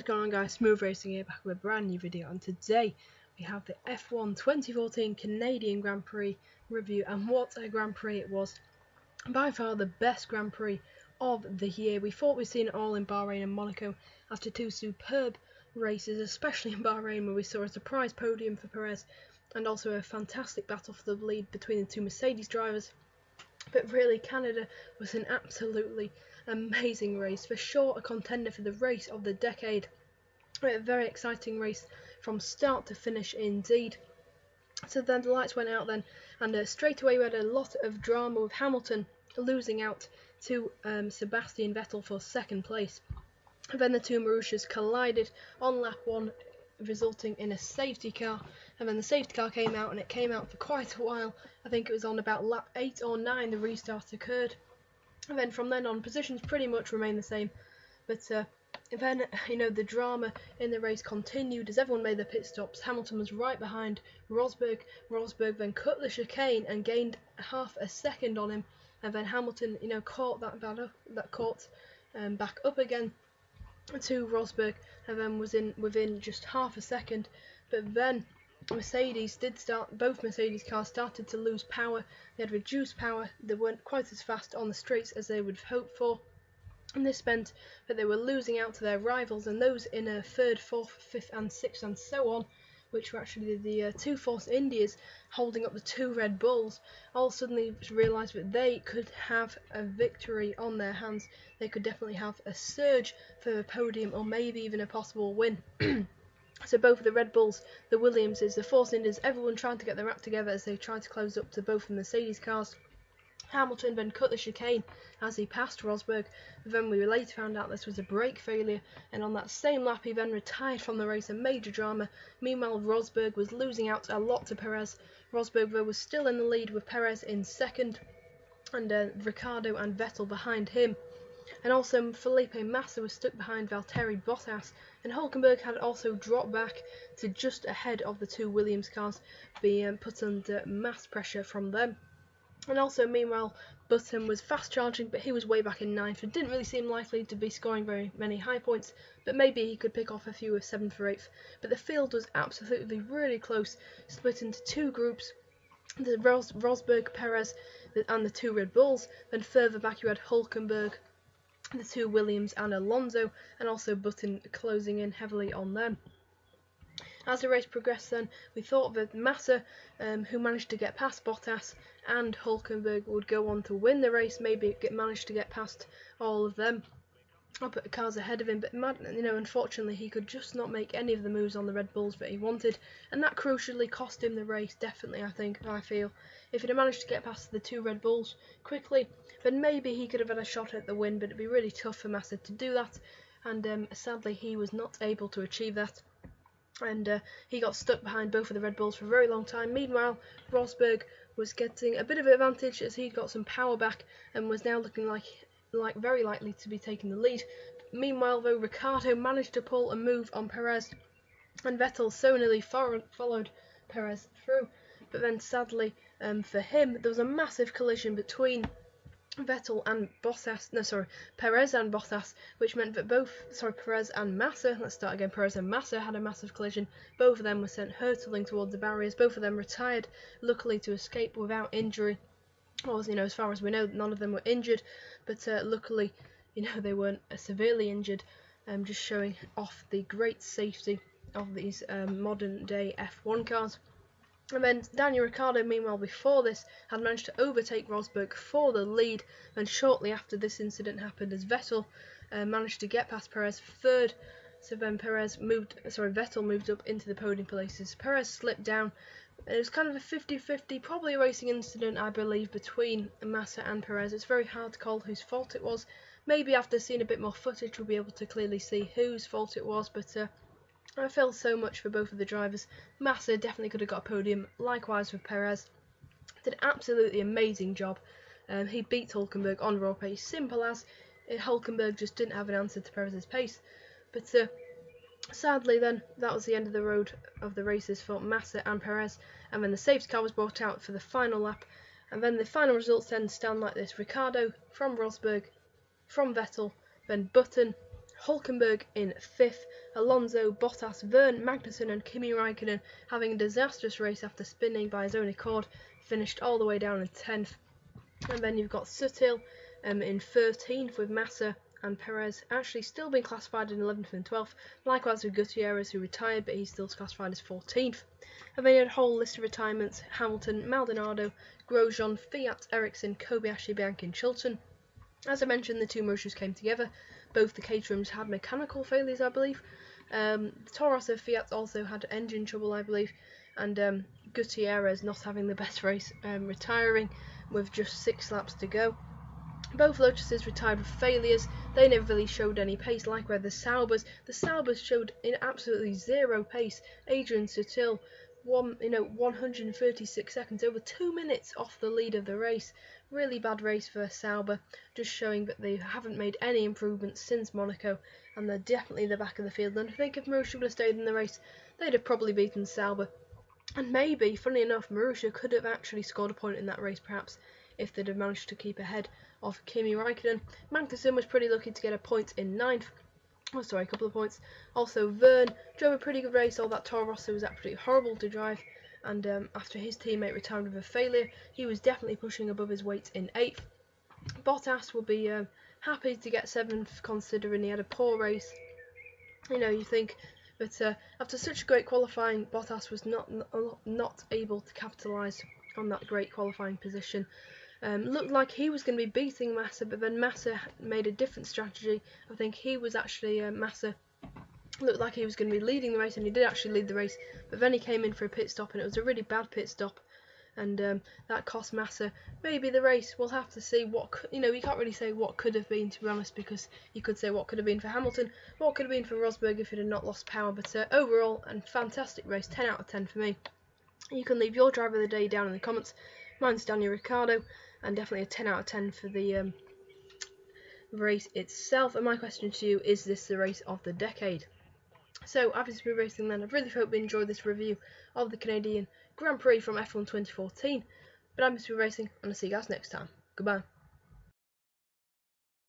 What is going on, guys? Smooth Racing here, back with a brand new video, and today we have the F1 2014 Canadian Grand Prix review. And what a Grand Prix it was. By far the best Grand Prix of the year. We thought we'd seen it all in Bahrain and Monaco after two superb races, especially in Bahrain, where we saw a surprise podium for Perez and also a fantastic battle for the lead between the two Mercedes drivers. But really, Canada was an absolutely amazing race. For sure, a contender for the race of the decade. A very exciting race from start to finish indeed. So then the lights went out then, and straight away we had a lot of drama with Hamilton losing out to Sebastian Vettel for second place. Then the two Marussias collided on lap 1, resulting in a safety car, and then the safety car came out, and it came out for quite a while. I think it was on about lap 8 or 9 the restart occurred, and then from then on positions pretty much remained the same. But then, the drama in the race continued as everyone made their pit stops. Hamilton was right behind Rosberg. Rosberg then cut the chicane and gained half a second on him, and then Hamilton caught back up again to Rosberg, and then was within just half a second. But then both Mercedes cars started to lose power. They had reduced power. They weren't quite as fast on the straights as they would have hoped for, and this meant that they were losing out to their rivals, and those in a third, fourth, fifth and sixth and so on, which were actually the two Force Indias holding up the two Red Bulls, all suddenly realised that they could have a victory on their hands. They could definitely have a surge for the podium, or maybe even a possible win. So both of the Red Bulls, the Williamses, the Force Indias, everyone trying to get their act together as they tried to close up to both the Mercedes cars. Hamilton then cut the chicane as he passed Rosberg. Then we later found out this was a brake failure, and on that same lap he then retired from the race. A major drama. Meanwhile, Rosberg was losing out a lot to Perez. Rosberg though was still in the lead with Perez in second, and Ricciardo and Vettel behind him. And also Felipe Massa was stuck behind Valtteri Bottas, and Hulkenberg had also dropped back to just ahead of the two Williams cars, being put under mass pressure from them. And also, meanwhile, Button was fast charging, but he was way back in 9th. It didn't really seem likely to be scoring very many high points, but maybe he could pick off a few with 7th or 8th. But the field was absolutely really close, split into two groups. The Rosberg, Perez, and the two Red Bulls. Then further back you had Hulkenberg, the two Williams and Alonso, and also Button closing in heavily on them. As the race progressed then, we thought that Massa, who managed to get past Bottas, and Hulkenberg would go on to win the race, maybe manage to get past all of them, up at the cars ahead of him. But unfortunately he could just not make any of the moves on the Red Bulls that he wanted, and that crucially cost him the race, definitely. I feel if he'd have managed to get past the two Red Bulls quickly, then maybe he could have had a shot at the win, but it'd be really tough for Massa to do that, and sadly he was not able to achieve that. And he got stuck behind both of the Red Bulls for a very long time. Meanwhile, Rosberg was getting a bit of an advantage as he got some power back and was now looking like very likely to be taking the lead. Meanwhile, though, Ricciardo managed to pull a move on Perez, and Vettel so nearly followed Perez through. But then, sadly for him, there was a massive collision between Perez and Bottas, which meant that Perez and Massa had a massive collision. Both of them were sent hurtling towards the barriers. Both of them retired, luckily to escape without injury. Or, as far as we know, none of them were injured, but luckily, they weren't severely injured, just showing off the great safety of these modern day F1 cars. And then Daniel Ricciardo, meanwhile, before this, had managed to overtake Rosberg for the lead, and shortly after this incident happened, as Vettel managed to get past Perez for third. So then Vettel moved up into the podium places. Perez slipped down. It was kind of a 50-50, probably a racing incident, I believe, between Massa and Perez. It's very hard to call whose fault it was. Maybe after seeing a bit more footage, we'll be able to clearly see whose fault it was, but I feel so much for both of the drivers. Massa definitely could have got a podium, likewise with Perez. Did an absolutely amazing job. He beat Hulkenberg on raw pace, simple as. Hulkenberg just didn't have an answer to Perez's pace. But sadly then, that was the end of the road of the races for Massa and Perez, and then the safety car was brought out for the final lap, and then the final results then stand like this: Ricciardo from Rosberg, from Vettel, then Button, Hülkenberg in 5th, Alonso, Bottas, Vergne, Magnussen and Kimi Raikkonen having a disastrous race after spinning by his own accord, finished all the way down in 10th. And then you've got Sutil in 13th with Massa and Perez actually still being classified in 11th and 12th, likewise with Gutierrez, who retired but he's still classified as 14th. And then you had a whole list of retirements: Hamilton, Maldonado, Grosjean, Fiat, Ericsson, Kobayashi, Bianchi and Chilton. As I mentioned, the two motors came together. Both the Caterhams had mechanical failures, I believe. The Toro Rosso Fiat also had engine trouble, I believe, and Gutierrez not having the best race, retiring with just 6 laps to go. Both Lotuses retired with failures. They never really showed any pace, like where the Saubers showed in absolutely zero pace. Adrian Sutil, 136 seconds, over 2 minutes off the lead of the race. Really bad race for Sauber, just showing that they haven't made any improvements since Monaco, and they're definitely the back of the field. And I think if Marussia would have stayed in the race, they'd have probably beaten Sauber. And maybe, funny enough, Marussia could have actually scored a point in that race, perhaps, if they'd have managed to keep ahead of Kimi Raikkonen. Magnussen was pretty lucky to get a point in 9th. Oh, sorry, a couple of points. Also, Vergne drove a pretty good race, although that Toro Rosso was absolutely horrible to drive. And after his teammate retired with a failure, he was definitely pushing above his weight in 8th. Bottas will be happy to get 7th, considering he had a poor race. You think, but after such a great qualifying, Bottas was not able to capitalise on that great qualifying position. Looked like he was going to be beating Massa, but then Massa made a different strategy. I think he was actually, Massa looked like he was going to be leading the race, and he did actually lead the race, but then he came in for a pit stop, and it was a really bad pit stop, and that cost Massa maybe the race. We'll have to see you can't really say what could have been, to be honest, because you could say what could have been for Hamilton, what could have been for Rosberg if it had not lost power, but overall, a fantastic race, 10 out of 10 for me. You can leave your driver of the day down in the comments. Mine's Daniel Ricciardo, and definitely a 10 out of 10 for the race itself. And my question to you, is this the race of the decade? So, after Speed Racing then, I really hope you enjoyed this review of the Canadian Grand Prix from F1 2014. But I'm Speed Racing, and I'll see you guys next time. Goodbye.